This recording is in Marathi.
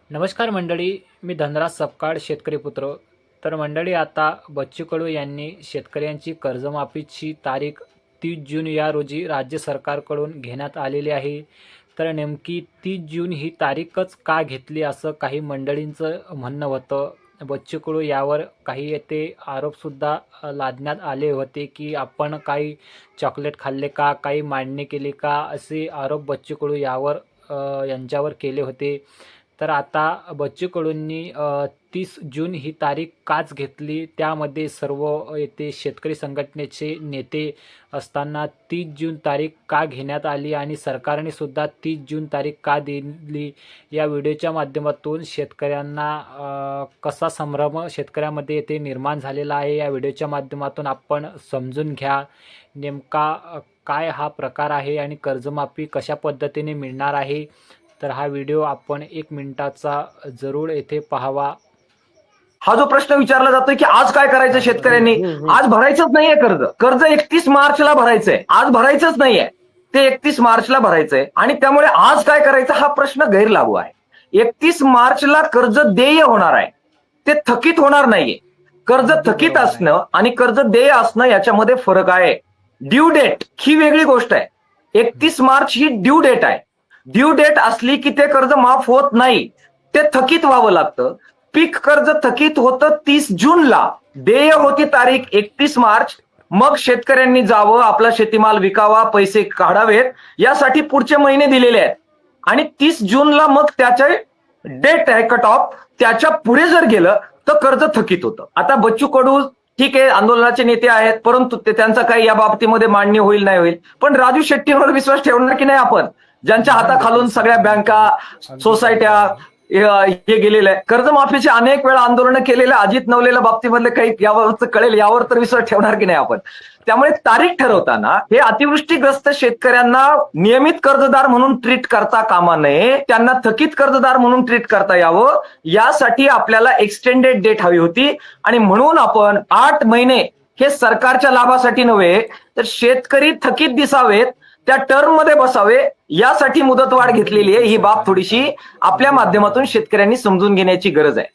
नमस्कार मंडळी, मी धनराज सपकाळ, शेतकरी पुत्र. तर मंडळी, आता बच्चू कडू यांनी शेतकऱ्यांची कर्जमाफीची तारीख 30 जून या रोजी राज्य सरकारकडून घेण्यात आलेली आहे. तर नेमकी 30 जून ही तारीखच का घेतली, असं काही मंडळींचं म्हणणं होतं. बच्चू कडू यावर काही येथे आरोपसुद्धा लादण्यात आले होते, की आपण काही चॉकलेट खाल्ले का, काही मांडणी केली का, असे आरोप बच्चू कडू यांच्यावर केले होते. तर आता बच्चू कडूंनी 30 जून ही तारीख काच घेतली, त्यामध्ये सर्व येथे शेतकरी संघटनेचे नेते असताना 30 जून तारीख का घेण्यात आली आणि सरकारने सुद्धा 30 जून तारीख का दिली, या व्हिडिओच्या माध्यमातून शेतकऱ्यांना कसा संभ्रम शेतकऱ्यामध्ये येथे निर्माण झालेला आहे, या व्हिडिओच्या माध्यमातून आपण समजून घ्या. नेमका काय हा प्रकार आहे आणि कर्जमाफी कशा पद्धतीने मिळणार आहे. तर हा व्हिडिओ आपण 1 मिनिटाचा जरूर येथे पाहावा. हा जो प्रश्न विचारला जातोय की आज काय करायचं शेतकऱ्यांनी, आज भरायचंच नाहीये कर्ज. कर्ज 31 मार्चला भरायचंय, आज भरायचंच नाहीये, ते 31 मार्चला भरायचंय. आणि त्यामुळे आज काय करायचं हा प्रश्न गैरलागू आहे. 31 मार्चला कर्ज देय होणार आहे, ते थकीत होणार नाहीये. कर्ज थकीत असणं आणि कर्ज देय असणं याच्यामध्ये फरक आहे. ड्यू डेट ही वेगळी गोष्ट आहे. 31 मार्च ही ड्यू डेट आहे. ड्यू डेट असली की ते कर्ज माफ होत नाही, ते थकीत व्हावं लागतं. पीक कर्ज थकीत होतं 30 जूनला, देय होती तारीख 31 मार्च. मग शेतकऱ्यांनी जावं, आपला शेतीमाल विकावा, पैसे काढावेत, यासाठी पुढचे महिने दिलेले आहेत. आणि 30 जूनला मग त्याचे डेट आहे कट ऑफ, त्याच्या पुढे जर गेलं तर कर्ज थकीत होतं. आता बच्चू कडू ठीक आहे, आंदोलनाचे नेते आहेत, परंतु त्यांचा काही या बाबतीमध्ये मान्य होईल नाही होईल, पण राजू शेट्टींवर विश्वास ठेवणार की नाही आपण, ज्यांच्या हाताखालून सगळ्या बँका, सोसायट्या हे गेलेलं आहे. कर्जमाफीचे अनेक वेळा आंदोलनं केलेल्या अजित नवलेल्या बाबतीमधले काही यावर कळेल, यावर तर विश्वास ठेवणार की नाही आपण. त्यामुळे तारीख ठरवताना हे अतिवृष्टीग्रस्त शेतकऱ्यांना नियमित कर्जदार म्हणून ट्रीट करता कामा नये, त्यांना थकीत कर्जदार म्हणून ट्रीट करता यावं, यासाठी आपल्याला एक्सटेंडेड डेट हवी होती. आणि म्हणून आपण 8 महिने हे सरकारच्या लाभासाठी नव्हे, तर शेतकरी थकीत दिसावेत, त्या टर्म मध्ये बसावे, यासाठी मुदतवाढ घेतलेली आहे. ही बाब थोडीशी आपल्या माध्यमातून शेतकऱ्यांनी समजून घेण्याची गरज आहे.